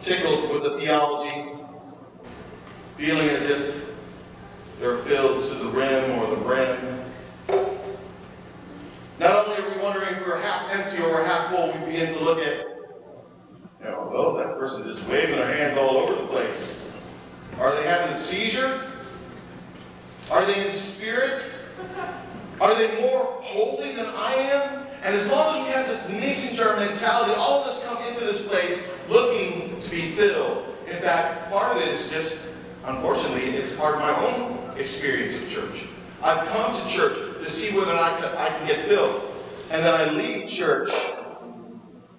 tickled with the theology, feeling as if they're filled to the rim or the brim. Not only are we wondering if we're half empty or we're half full, we begin to look at, oh, that person is waving their hands all over the place. Are they having a seizure? Are they in spirit? Are they more holy than I am? And as long as we have this mason jar mentality, all of us come into this place looking to be filled. In fact, part of it is just, unfortunately, it's part of my own experience of church. I've come to church to see whether or not I can get filled. And then I leave church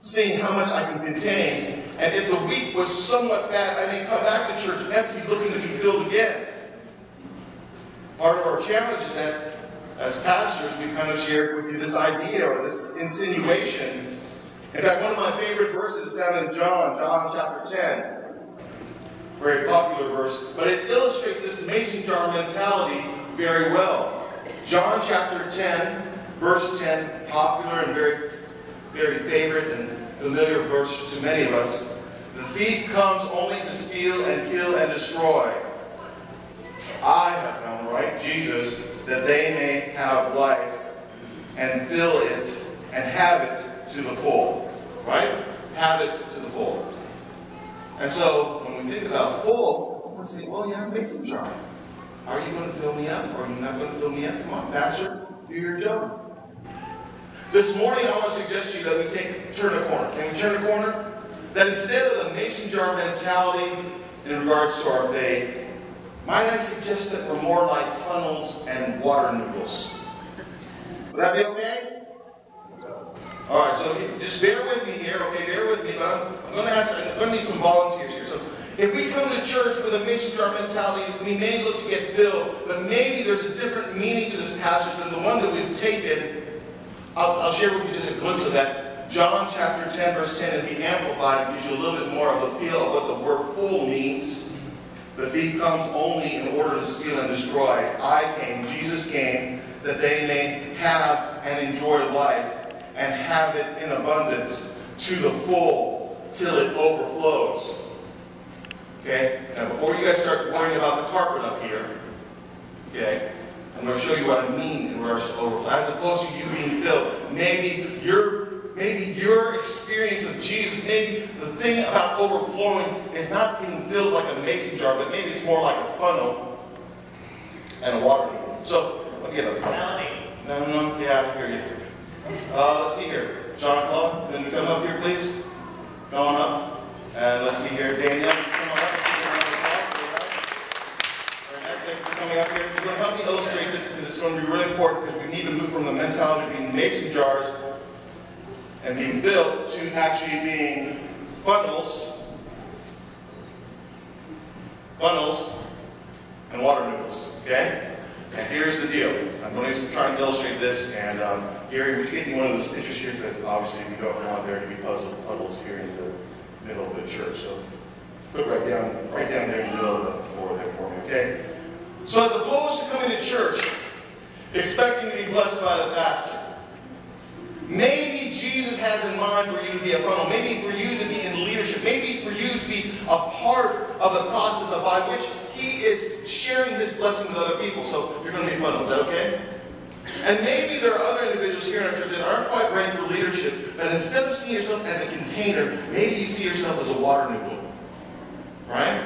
seeing how much I can contain. And if the week was somewhat bad, I may come back to church empty, looking to be filled again. Part of our challenge is that, as pastors, we kind of shared with you this idea or this insinuation. In fact, one of my favorite verses is found in John chapter 10. Very popular verse, but it illustrates this mason jar mentality very well. John chapter 10, verse 10, popular and very, very favorite and familiar verse to many of us. The thief comes only to steal and kill and destroy. I have come, right, Jesus, that they may have life and fill it and have it to the full. Right? Have it to the full. And so, when we think about full, we say, well, yeah, mason jar. Are you going to fill me up or are you not going to fill me up? Come on, Pastor, do your job. This morning, I want to suggest to you that we turn a corner. Can we turn a corner? That instead of the mason jar mentality in regards to our faith, might I suggest that we're more like funnels and water noodles? Would that be okay? All right, so just bear with me here, okay? Bear with me, but I'm going to need some volunteers here. So if we come to church with a mason jar mentality, we may look to get filled, but maybe there's a different meaning to this passage than the one that we've taken. I'll share with you just a glimpse of that. John chapter 10, verse 10 in the Amplified gives you a little bit more of a feel of what the word full means. The thief comes only in order to steal and destroy. Jesus came, that they may have and enjoy life and have it in abundance to the full till it overflows. Okay? Now before you guys start worrying about the carpet up here, okay, I'm going to show you what I mean in regards to overflow. As opposed to you being filled. Maybe your experience of Jesus, maybe the thing about overflowing is not being filled like a mason jar, but maybe it's more like a funnel and a water needle. So, let me get a funnel. No, yeah, I hear you. Let's see here. John Claude, can you come up here, please? Come on up. And let's see here. Daniel, come on up. Very nice. Thank you for coming up here. You're going to help me illustrate this because it's going to be really important because we need to move from the mentality of being mason jars and being filled to actually being funnels and water noodles. Okay? And here's the deal. I'm going to try and illustrate this. And Gary, would you get me one of those pictures here? Because obviously we don't want there to be puddles here in the middle of the church. So put right down there in the middle of the floor there for me. Okay? So as opposed to coming to church expecting to be blessed by the pastor, maybe Jesus has in mind for you to be a funnel. Maybe for you to be in leadership. Maybe for you to be a part of the process by which he is sharing his blessing with other people. So you're going to be funnel. Is that okay? And maybe there are other individuals here in our church that aren't quite ready for leadership. But instead of seeing yourself as a container, maybe you see yourself as a water noodle. Right?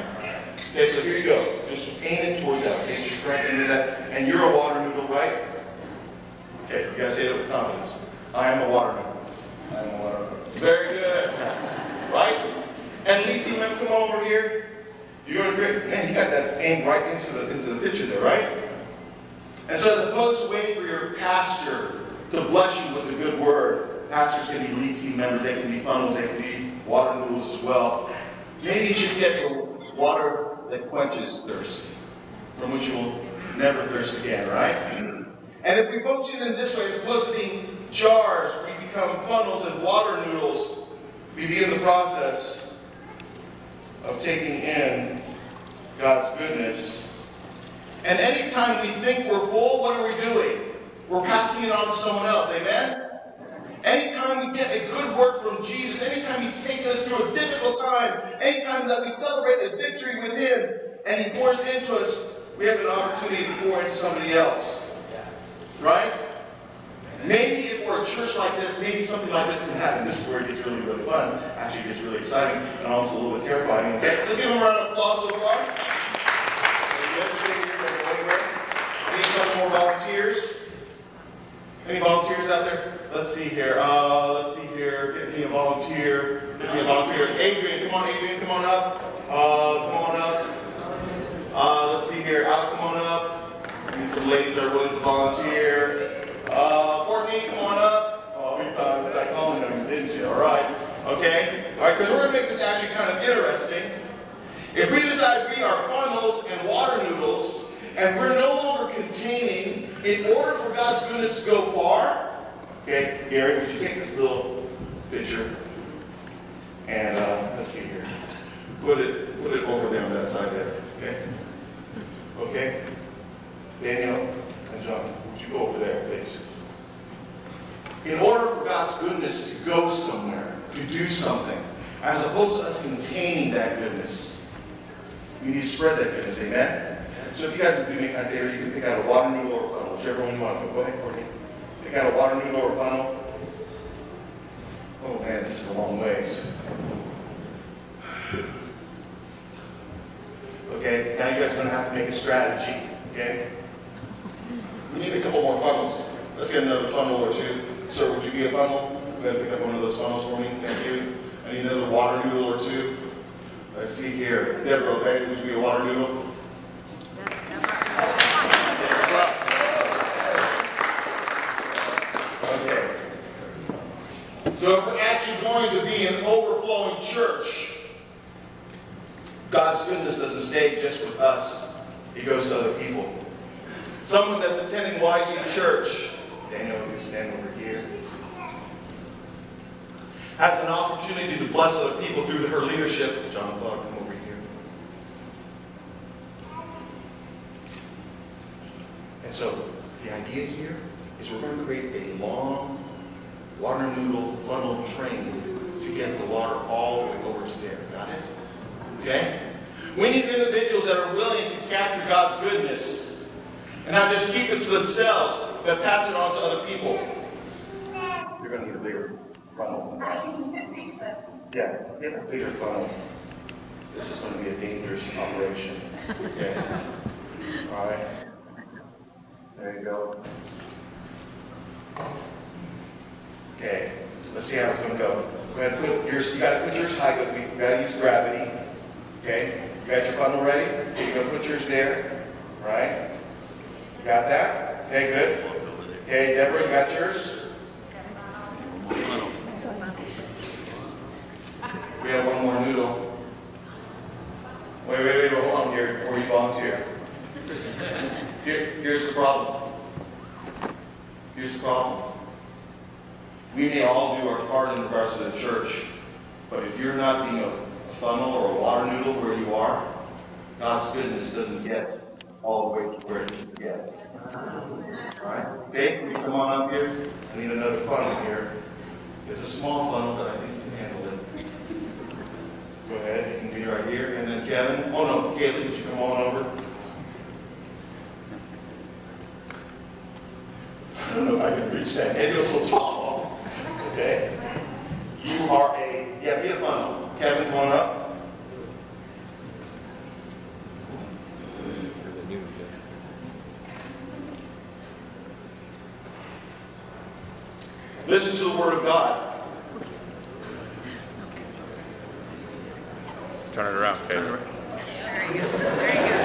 Okay, so here you go. Just aim it towards that. Okay, just right into that. And you're a water noodle, right? Okay, you got to say it with confidence. I am a water noodle. I am a water noodle. Very good. Right? And lead team member, come on over here. You're going to great. Man, you got that aimed right into the picture there, right? And so as opposed to waiting for your pastor to bless you with a good word, pastors can be lead team members, they can be funnels, they can be water noodles as well. Maybe you should get the water that quenches thirst, from which you will never thirst again, right? And if we function in this way, as opposed to being jars, we become funnels and water noodles. We begin the process of taking in God's goodness. And anytime we think we're full, what are we doing? We're passing it on to someone else, amen? Anytime we get a good word from Jesus, anytime he's taken us through a difficult time, anytime that we celebrate a victory with him and he pours into us, we have an opportunity to pour into somebody else. Right? Maybe if we're a church like this, maybe something like this can happen. This is where it gets really, really fun. Actually, it gets really exciting and also a little bit terrifying. Okay? Let's give them a round of applause so far. You have to stay here for a moment. We need a couple more volunteers. Any volunteers out there? Let's see here. Get me a volunteer. Adrian, come on, Adrian, come on up. Let's see here. Alec, come on up. Need some ladies that are willing to volunteer. Courtney, come on up. Oh, you thought I was that calling them, didn't you? All right. Okay. All right, because we're going to make this actually kind of interesting. If we decide we are funnels and water noodles, and we're no longer containing, in order for God's goodness to go far, okay, Gary, would you take this little picture and let's see here, put it over there on that side there, okay? Okay, Daniel and John, would you go over there, please? In order for God's goodness to go somewhere, to do something, as opposed to us containing that goodness, we need to spread that goodness. Amen. So if you guys would do me a kind of favor, you can pick out a water noodle or a funnel, whichever one you want to. Go ahead, Courtney. Pick out a water noodle or a funnel. Oh man, this is a long ways. Okay, now you guys are going to have to make a strategy. Okay? We need a couple more funnels. Let's get another funnel or two. Sir, would you be a funnel? Go ahead and pick up one of those funnels for me. Thank you. I need another water noodle or two. Let's see here. Deborah, okay, would you be a water noodle? Okay. So if we're actually going to be an overflowing church, God's goodness doesn't stay just with us. It goes to other people. Someone that's attending YG Church, Daniel, if you stand over here, has an opportunity to bless other people through her leadership. John Clark, come over here. And so the idea here is we're going to create a long water noodle funnel train to get the water all the way over to there. Got it? Okay? We need individuals that are willing to capture God's goodness and not just keep it to themselves, but pass it on to other people. You're going to need a bigger funnel. Yeah, get a bigger funnel. This is going to be a dangerous operation. Okay? All right. There you go. Okay. Let's see how it's going to go. Go ahead and put yours. You got to put yours high with me. You got to use gravity. Okay. You got your funnel ready? Okay, you're going to put yours there. All right. You got that? Okay. Good. Okay, Deborah, you got yours? We have one more noodle. Wait, hold on here before you volunteer. Here's the problem. Here's the problem. We may all do our part in regards to the church, but if you're not being a funnel or a water noodle where you are, God's goodness doesn't get all the way to where it needs to get. Alright? Dave, will you come on up here? I need another funnel here. It's a small funnel, but I think you can handle it. Go ahead, you can be right here. And then Kevin. Oh no, Kaylee, would you come on over? I don't know if I can reach that. Maybe it's so tall. Okay? You are be a funnel. Kevin, come on up. Listen to the Word of God. Turn it around, okay? There you go. There you go.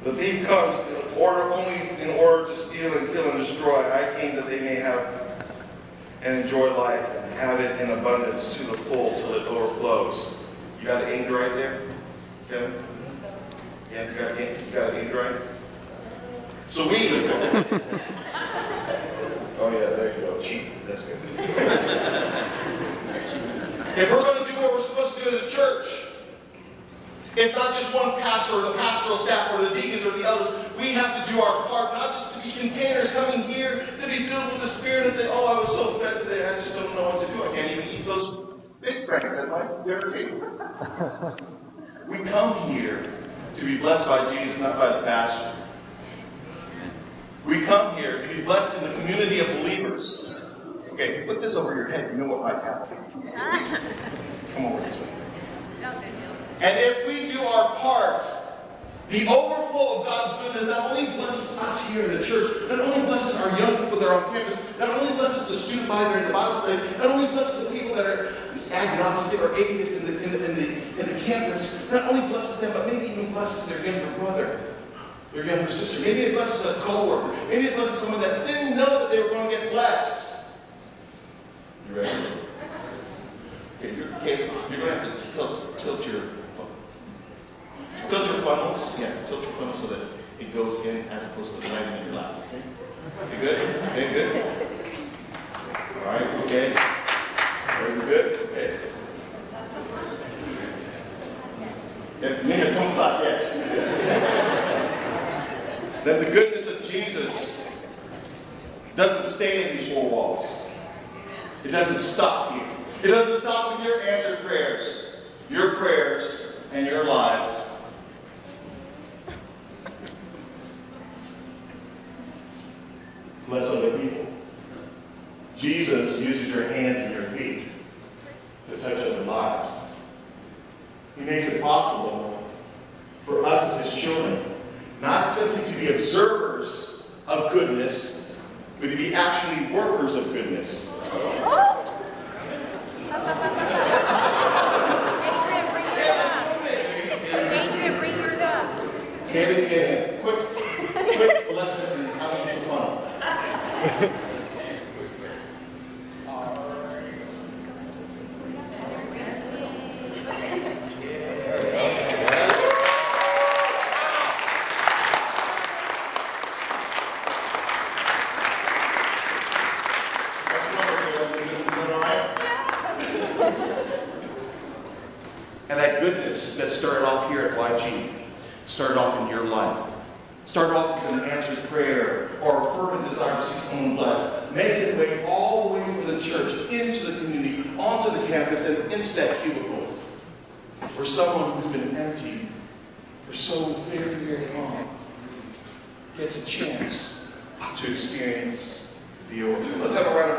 The thief comes only in order to steal and kill and destroy. I came that they may have and enjoy life and have it in abundance to the full till it overflows. You got an ink right there, Kevin? Yeah, you got an ink right? So oh yeah, there you go. Cheap. That's good. If we're going to do what we're supposed to do as a church, it's not just one pastor pastor or the pastoral staff or the deacons or the elders, we have to do our part, not just to be containers coming here to be filled with the Spirit and say, oh, I was so fed today, I just don't know what to do. I can't even eat those big franks at my dinner table. We come here to be blessed by Jesus, not by the pastor. We come here to be blessed in the community of believers. Okay, if you put this over your head, you know what might happen. Come over this way. And if we do our part, the overflow of God's goodness not only blesses us here in the church, not only blesses our young people that are on campus, not only blesses the student body during the Bible study, not only blesses the people that are agnostic or atheists in the campus, not only blesses them, but maybe even blesses their younger brother, their younger sister. Maybe it blesses a co-worker. Maybe it blesses someone that didn't know that they were going to get blessed. You ready? Okay, you're going to have to tilt your funnels. Yeah, tilt your funnels so that it goes in as opposed to right in your lap. Okay? You good? Okay, good. All right, okay. Very good. Okay. If Nina comes out, yes. Then the goodness of Jesus doesn't stay in these four walls. It doesn't stop here. It doesn't stop with your answered prayers, and your lives. Bless other people. Jesus uses your hands and your feet to touch other lives. He makes it possible for us as His children not simply to be observers of goodness, but to be actually workers of goodness. Adrian, bring yours up. Candace, get him. Quick lesson in how to use the funnel. And that goodness that started off here at YG, started off in your life, started off with an answered prayer or a fervent desire to see someone blessed, makes its way all the way from the church into the community, onto the campus, and into that cubicle, where someone who's been empty for so very, very long gets a chance to experience the overflow. Let's have a round of